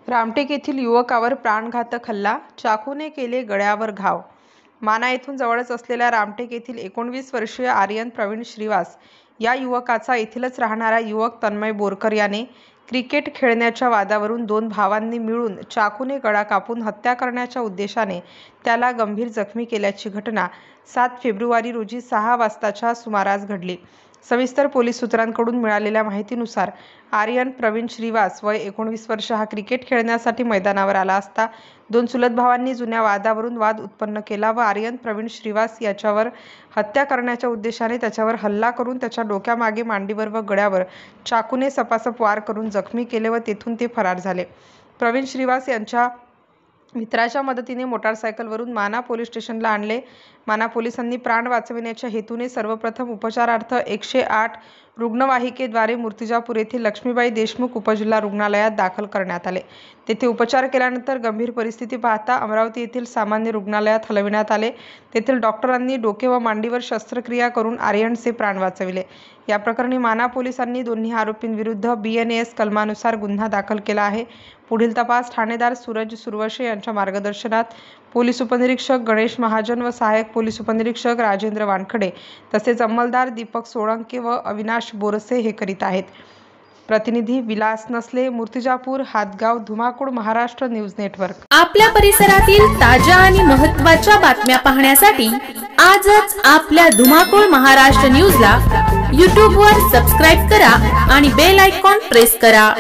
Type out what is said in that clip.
रामटेक येथील युवकावर प्राणघातक हल्ला, चाकूने केले गळ्यावर घाव। माना येथून जवळच असलेल्या रामटेक येथील 19 वर्षीय आर्यन प्रवीण श्रीवास या युवकाचा येथीलच राहणारा युवक तन्मय बोरकर याने क्रिकेट खेळण्याच्या वादावरून दोन भावांनी मिळून चाकूने गळा कापून हत्या करण्याच्या उद्देशाने त्याला गंभीर जखमी केल्याची घटना 7 फेब्रुवारी रोजी 6 वाजताच्या सुमारास घडली। सविस्तर पोलीस सूत्रांकडून मिळालेल्या माहितीनुसार आर्यन प्रवीण श्रीवास वय 19 वर्ष हा क्रिकेट खेळण्यासाठी मैदानावर आला असता दोन चुलत भावांनी जुन्या वादावरून वाद उत्पन्न केला व आर्यन प्रवीण श्रीवास याच्यावर हत्या करण्याच्या उद्देशाने त्याच्यावर हल्ला करून त्याच्या डोक्यामागे, मांडीवर व गळ्यावर चाकूने सपासप वार करून जखमी केले व तेथून ते फरार झाले। प्रवीण श्रीवास यांच्या मित्राच्या मदतीने मोटारसायकलवरून माना पोलीस स्टेशनला आणले। माना पोलिसांनी प्राण वाचविण्याच्या हेतूने सर्वप्रथम उपचारार्थ 108 रुग्णवाहिकेद्वारे मूर्तिजापूर येथे लक्ष्मीबाई देशमुख उपजिल्हा रुग्णालयात दाखल करण्यात आले। तेथे उपचार केल्यानंतर गंभीर परिस्थिती पाहता अमरावती येथील सामान्य रुग्णालयात हलविण्यात आले। तेथील डॉक्टरांनी डोके व मांडीवर शस्त्रक्रिया करून आर्यनचे प्राण वाचविले। या प्रकरणी माना पोलिसांनी दोन्ही आरोपींविरुद्ध BNAS कलमानुसार गुन्हा दाखल केला आहे। पुढील तपास ठाणेदार सूरज सुरवशे यांच्या मार्गदर्शनात पोलीस उपनिरीक्षक गणेश महाजन व सहाय्यक पोलीस उपनिरीक्षक राजेंद्र वानखडे तसेच अंमलदार दीपक सोळंके व अविनाश बोरसे हे करीत आहेत। प्रतिनिधी विलास नसले, मूर्तिजापूर, हातगाव, धुमाकूळ, महाराष्ट्र न्यूज नेटवर्क। आपल्या परिसरातील ताज्या आणि महत्त्वाच्या बातम्या पाहण्यासाठी आजच आपल्या धुमाकूळ महाराष्ट्र न्यूजला YouTube वर सबस्क्राइब करा आणि बेल आयकॉन प्रेस करा।